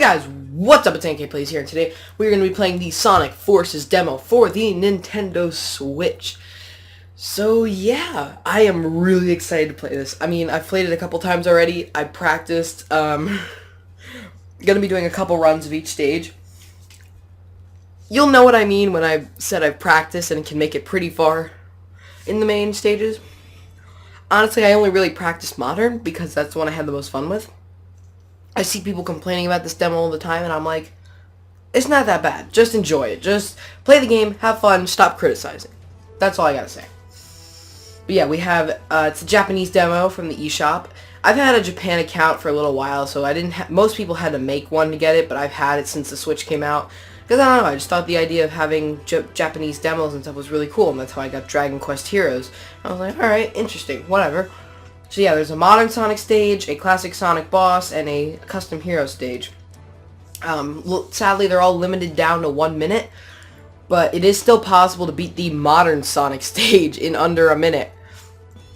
guys, what's up? It's ANKPlays here, and today we're going to be playing the Sonic Forces demo for the Nintendo Switch. So yeah, I am really excited to play this. I mean, I've played it a couple times already. I practiced, gonna be doing a couple runs of each stage. You'll know what I mean when I said I've practiced and can make it pretty far in the main stages. Honestly, I only really practiced Modern because that's the one I had the most fun with. I see people complaining about this demo all the time, and I'm like, it's not that bad. Just enjoy it. Just play the game, have fun, stop criticizing. That's all I gotta say. But yeah, we have, it's a Japanese demo from the eShop. I've had a Japan account for a little while, so I didn't most people had to make one to get it, but I've had it since the Switch came out. Because, I don't know, I just thought the idea of having Japanese demos and stuff was really cool, and that's how I got Dragon Quest Heroes. I was like, alright, interesting, whatever. So yeah, there's a modern Sonic stage, a classic Sonic boss, and a custom hero stage. Sadly, they're all limited down to 1 minute, but it is still possible to beat the modern Sonic stage in under a minute.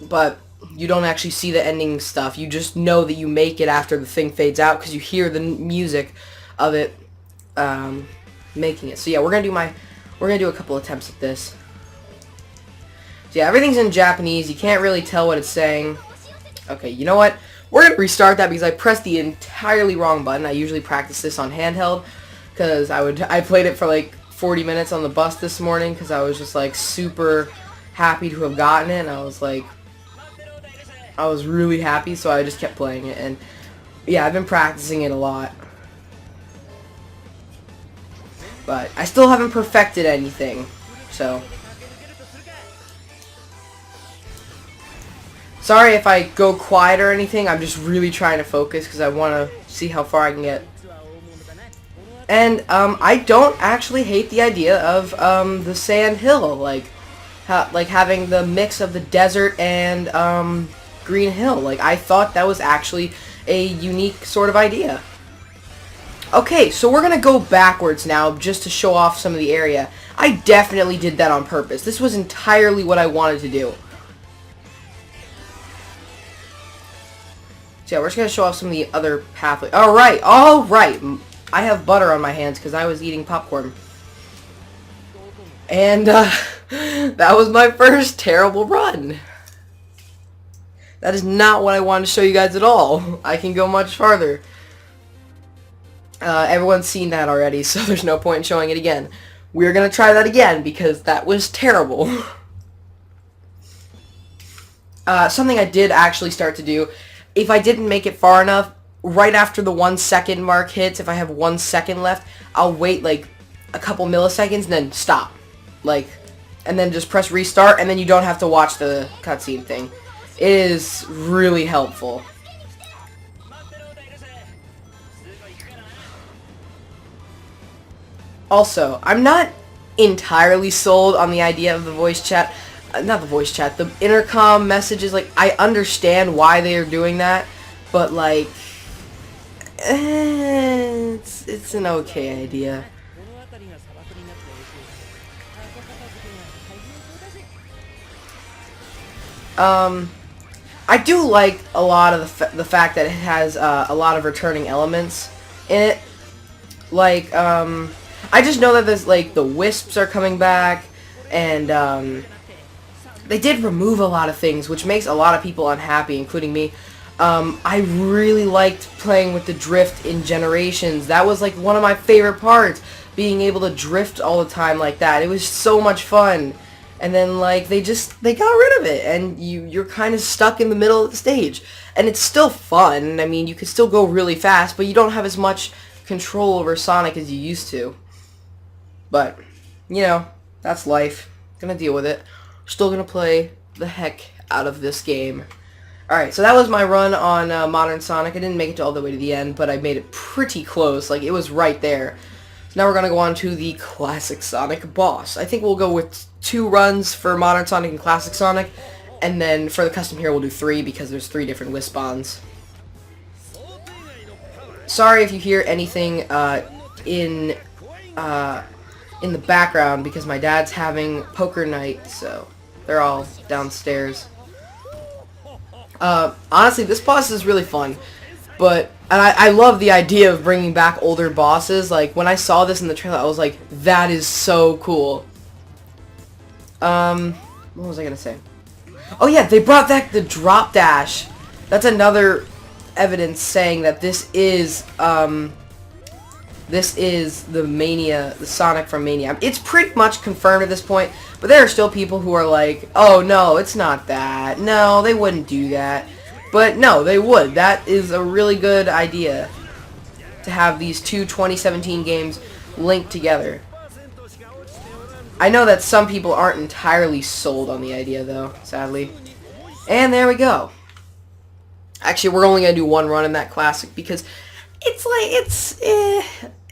But you don't actually see the ending stuff. You just know that you make it after the thing fades out because you hear the music of it making it. So yeah, we're gonna do a couple attempts at this. So yeah, everything's in Japanese. You can't really tell what it's saying. Okay, you know what? We're going to restart that because I pressed the entirely wrong button. I usually practice this on handheld because I played it for like 40 minutes on the bus this morning because I was just like super happy to have gotten it, and I was really happy, so I just kept playing it. And yeah, I've been practicing it a lot. But I still haven't perfected anything, so sorry if I go quiet or anything. I'm just really trying to focus because I want to see how far I can get. And I don't actually hate the idea of the sand hill, like having the mix of the desert and green hill. Like, I thought that was actually a unique sort of idea. Okay, so we're gonna go backwards now just to show off some of the area. I definitely did that on purpose. This was entirely what I wanted to do. So yeah, we're just going to show off some of the other pathways. Alright! I have butter on my hands because I was eating popcorn. And, that was my first terrible run. That is not what I wanted to show you guys at all. I can go much farther. Everyone's seen that already, so there's no point in showing it again. We're going to try that again because that was terrible. Something I did actually start to do, if I didn't make it far enough, right after the 1 second mark hits, if I have 1 second left, I'll wait like a couple milliseconds and then stop. Like, and then just press restart, and then you don't have to watch the cutscene thing. It is really helpful. Also, I'm not entirely sold on the idea of the voice chat. Not the voice chat, the intercom messages. Like, I understand why they are doing that, but like, it's an okay idea. I do like a lot of the fact that it has a lot of returning elements in it. Like, I just know that there's like the wisps are coming back, and they did remove a lot of things, which makes a lot of people unhappy, including me. I really liked playing with the drift in Generations. That was like one of my favorite parts, being able to drift all the time like that. It was so much fun. And then like they got rid of it, and you're kind of stuck in the middle of the stage. And it's still fun. I mean, you can still go really fast, but you don't have as much control over Sonic as you used to. But, you know, that's life. Gonna deal with it. Still gonna play the heck out of this game. Alright, so that was my run on Modern Sonic. I didn't make it all the way to the end, but I made it pretty close. Like, it was right there. So now we're gonna go on to the Classic Sonic boss. I think we'll go with 2 runs for Modern Sonic and Classic Sonic, and then for the custom hero we'll do 3 because there's 3 different Wispons. Sorry if you hear anything in the background because my dad's having poker night, so they're all downstairs. Honestly, this boss is really fun, but And I love the idea of bringing back older bosses. Like, when I saw this in the trailer, I was like, that is so cool. What was I gonna say? Oh yeah, they brought back the drop dash. That's another evidence saying that this is the Mania, the Sonic from Mania. It's pretty much confirmed at this point, but there are still people who are like, oh no, it's not that. No, they wouldn't do that. But no, they would. That is a really good idea to have these two 2017 games linked together. I know that some people aren't entirely sold on the idea though, sadly. And there we go. Actually, we're only going to do one run in that classic because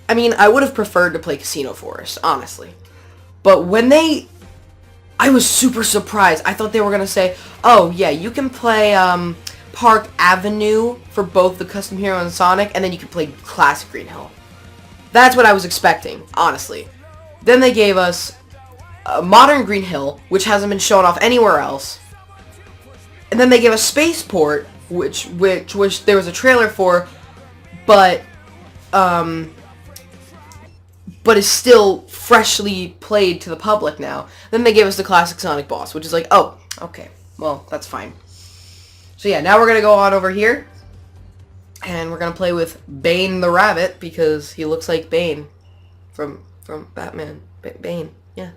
I mean, I would have preferred to play Casino Forest, honestly. But when I was super surprised. I thought they were going to say, oh yeah, you can play Park Avenue for both the Custom Hero and Sonic, and then you can play Classic Green Hill. That's what I was expecting, honestly. Then they gave us Modern Green Hill, which hasn't been shown off anywhere else. And then they gave us Spaceport, which there was a trailer for, but is still freshly played to the public now. Then they gave us the classic Sonic boss, which is like, oh, okay, well, that's fine. So yeah, now we're gonna go on over here, and we're gonna play with Bane the Rabbit because he looks like Bane from Batman. Bane, yeah.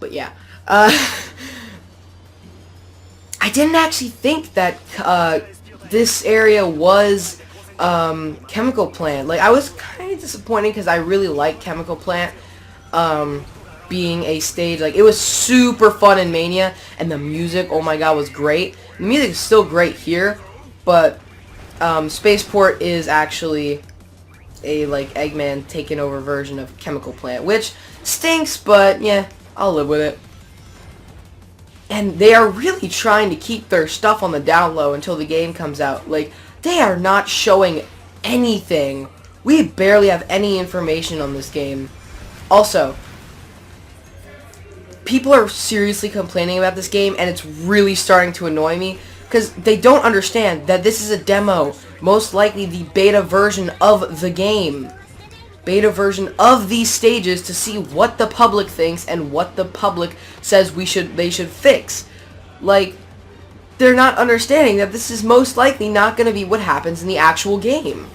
But yeah, I didn't actually think that this area was Chemical Plant. Like, I was kind of disappointed because I really like Chemical Plant being a stage. Like, it was super fun in Mania, and the music, oh my god, was great. The music is still great here, but Spaceport is actually a, like, Eggman taken over version of Chemical Plant, which stinks, but yeah, I'll live with it. And they are really trying to keep their stuff on the down low until the game comes out. Like, they are not showing anything. We barely have any information on this game. Also, people are seriously complaining about this game, and it's really starting to annoy me because they don't understand that this is a demo. Most likely the beta version of the game. Beta version of these stages to see what the public thinks and what the public says they should fix. Like, they're not understanding that this is most likely not going to be what happens in the actual game.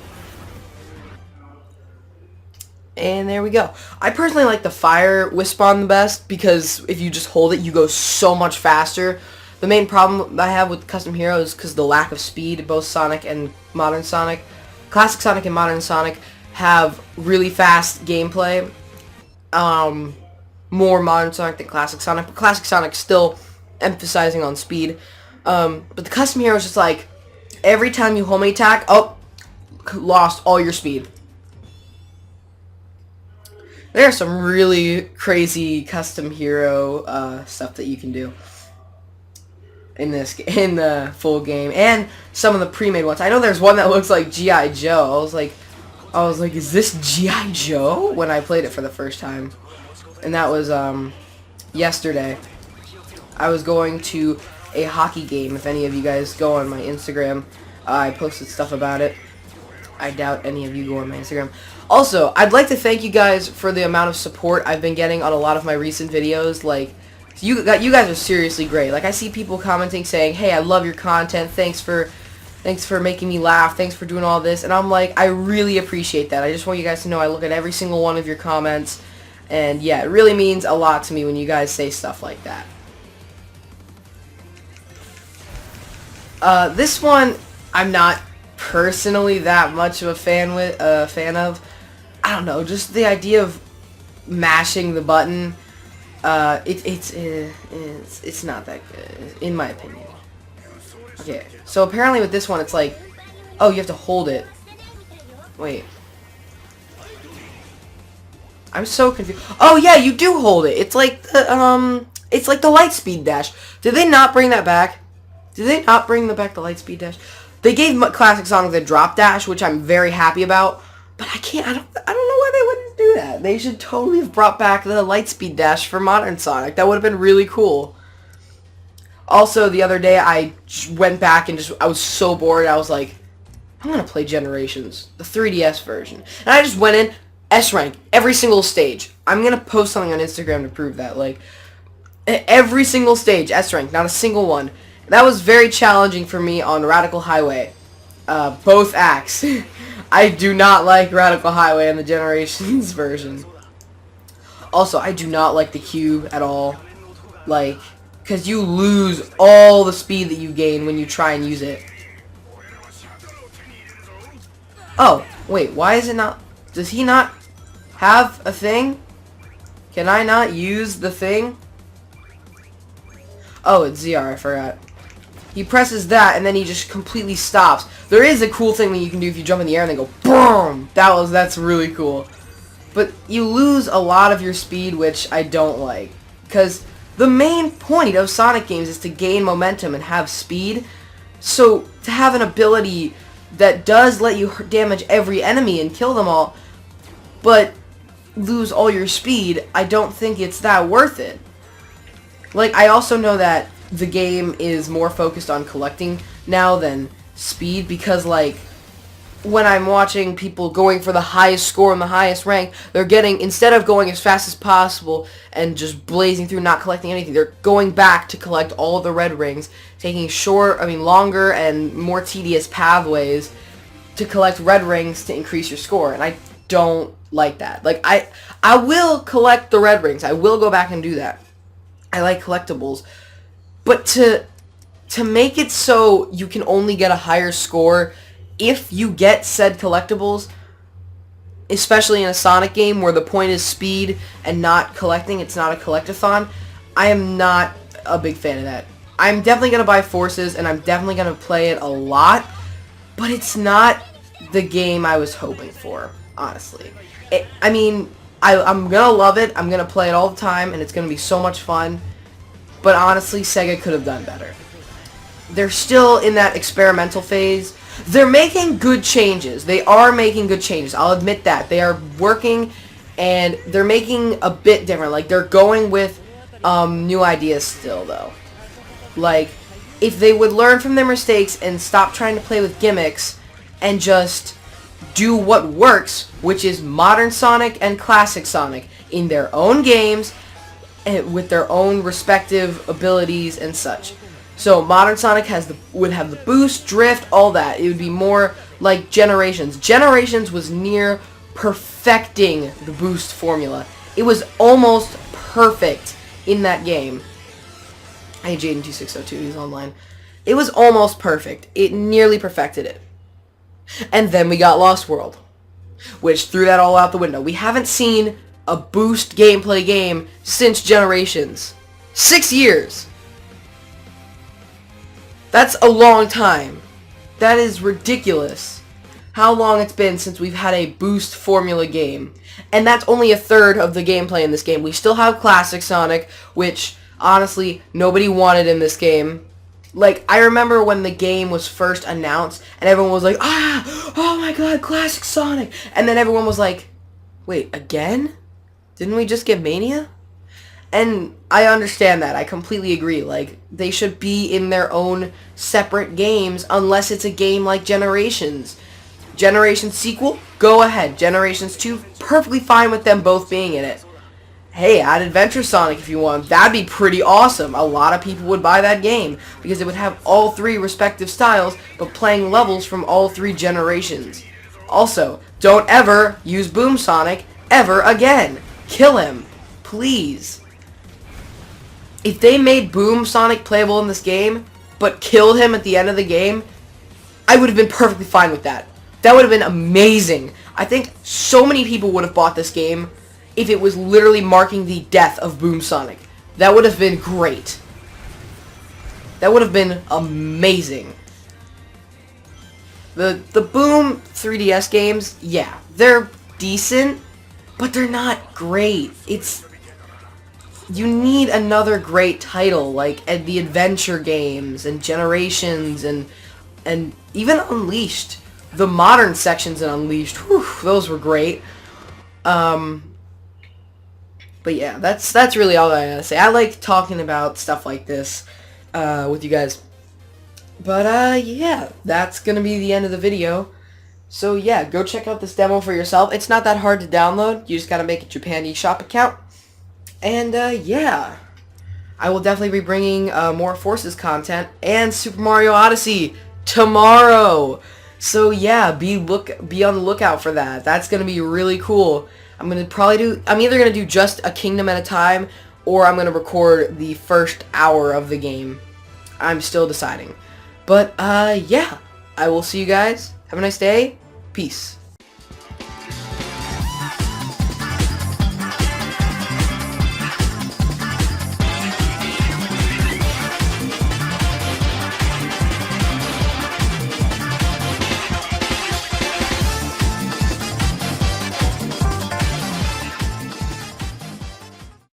And there we go. I personally like the Fire Wisp-On the best because if you just hold it, you go so much faster. The main problem I have with Custom Hero is because the lack of speed. Both Sonic and Modern Sonic, Classic Sonic and Modern Sonic, have really fast gameplay. More Modern Sonic than Classic Sonic, but Classic Sonic still emphasizing on speed. But the Custom Hero is just like, every time you home attack, oh, lost all your speed. There's some really crazy Custom Hero stuff that you can do in the full game, and some of the pre-made ones. I know there's one that looks like G.I. Joe. I was like, is this G.I. Joe? When I played it for the first time. And that was, yesterday. I was going to a hockey game. If any of you guys go on my Instagram, I posted stuff about it. I doubt any of you go on my Instagram. Also, I'd like to thank you guys for the amount of support I've been getting on a lot of my recent videos. Like, you guys are seriously great. Like, I see people commenting saying, hey, I love your content. Thanks for making me laugh. Thanks for doing all this. And I'm like, I really appreciate that. I just want you guys to know I look at every single one of your comments. And yeah, it really means a lot to me when you guys say stuff like that. This one, I'm not personally that much of a fan of. I don't know, just the idea of mashing the button. It's not that good, in my opinion. Okay, so apparently with this one, it's like, oh, you have to hold it. Wait. I'm so confused. Oh yeah, you do hold it. It's like the Lightspeed dash. Did they not bring that back? Did they not bring back the Lightspeed dash? They gave Classic Sonic the drop dash, which I'm very happy about. But I don't know why they wouldn't do that. They should totally have brought back the Lightspeed dash for Modern Sonic. That would have been really cool. Also, the other day I went back and I was so bored. I was like, I'm gonna play Generations, the 3DS version. And I just went in, S rank, every single stage. I'm gonna post something on Instagram to prove that. Like, every single stage, S rank, not a single one. That was very challenging for me on Radical Highway. Both acts. I do not like Radical Highway in the Generations version. Also, I do not like the cube at all. Like, because you lose all the speed that you gain when you try and use it. Oh, wait, why is it not... Does he not have a thing? Can I not use the thing? Oh, it's ZR, I forgot. He presses that, and then he just completely stops. There is a cool thing that you can do if you jump in the air and then go BOOM! That's really cool. But you lose a lot of your speed, which I don't like. Because the main point of Sonic games is to gain momentum and have speed. So, to have an ability that does let you damage every enemy and kill them all, but lose all your speed, I don't think it's that worth it. Like, I also know that the game is more focused on collecting now than speed, because, like, when I'm watching people going for the highest score and the highest rank, they're getting, instead of going as fast as possible and just blazing through, not collecting anything, they're going back to collect all of the red rings, taking longer and more tedious pathways to collect red rings to increase your score, and I don't like that. Like, I will collect the red rings, I will go back and do that. I like collectibles, but to make it so you can only get a higher score if you get said collectibles, especially in a Sonic game where the point is speed and not collecting, it's not a collectathon, I am not a big fan of that. I'm definitely going to buy Forces, and I'm definitely going to play it a lot, but it's not the game I was hoping for, honestly. I'm going to love it, I'm going to play it all the time, and it's going to be so much fun, but honestly, Sega could have done better. They're still in that experimental phase. They're making good changes. They are making good changes. I'll admit that. They are working, and they're making a bit different. Like, they're going with new ideas still, though. Like, if they would learn from their mistakes and stop trying to play with gimmicks and just do what works, which is modern Sonic and classic Sonic in their own games and with their own respective abilities and such. So modern Sonic would have the boost, drift, all that. It would be more like Generations. Generations was near perfecting the boost formula. It was almost perfect in that game. Hey, Jaden2602, he's online. It was almost perfect. It nearly perfected it. And then we got Lost World, which threw that all out the window. We haven't seen a boost gameplay game since Generations. 6 years! That's a long time. That is ridiculous. How long it's been since we've had a boost formula game. And that's only a third of the gameplay in this game. We still have Classic Sonic, which, honestly, nobody wanted in this game. Like, I remember when the game was first announced, and everyone was like, oh my god, Classic Sonic! And then everyone was like, wait, again? Didn't we just get Mania? And I understand that. I completely agree. Like, they should be in their own separate games unless it's a game like Generations. Generations sequel? Go ahead. Generations 2? Perfectly fine with them both being in it. Hey, add Adventure Sonic if you want. That'd be pretty awesome. A lot of people would buy that game because it would have all three respective styles but playing levels from all three generations. Also, don't ever use Boom Sonic ever again. Kill him. Please. If they made Boom Sonic playable in this game, but killed him at the end of the game, I would have been perfectly fine with that. That would have been amazing. I think so many people would have bought this game if it was literally marking the death of Boom Sonic. That would have been great. That would have been amazing. The Boom 3DS games, yeah, they're decent, but they're not great. You need another great title, like the adventure games and Generations and even Unleashed. The modern sections in Unleashed, whew, those were great. But yeah, that's really all I gotta say. I like talking about stuff like this with you guys. But yeah, that's gonna be the end of the video. So yeah, go check out this demo for yourself. It's not that hard to download. You just gotta make a Japan eShop account. And yeah, I will definitely be bringing more Forces content and Super Mario Odyssey tomorrow. So yeah, be on the lookout for that. That's gonna be really cool. I'm either gonna do just a kingdom at a time, or I'm gonna record the first hour of the game. I'm still deciding. But yeah, I will see you guys. Have a nice day. Peace.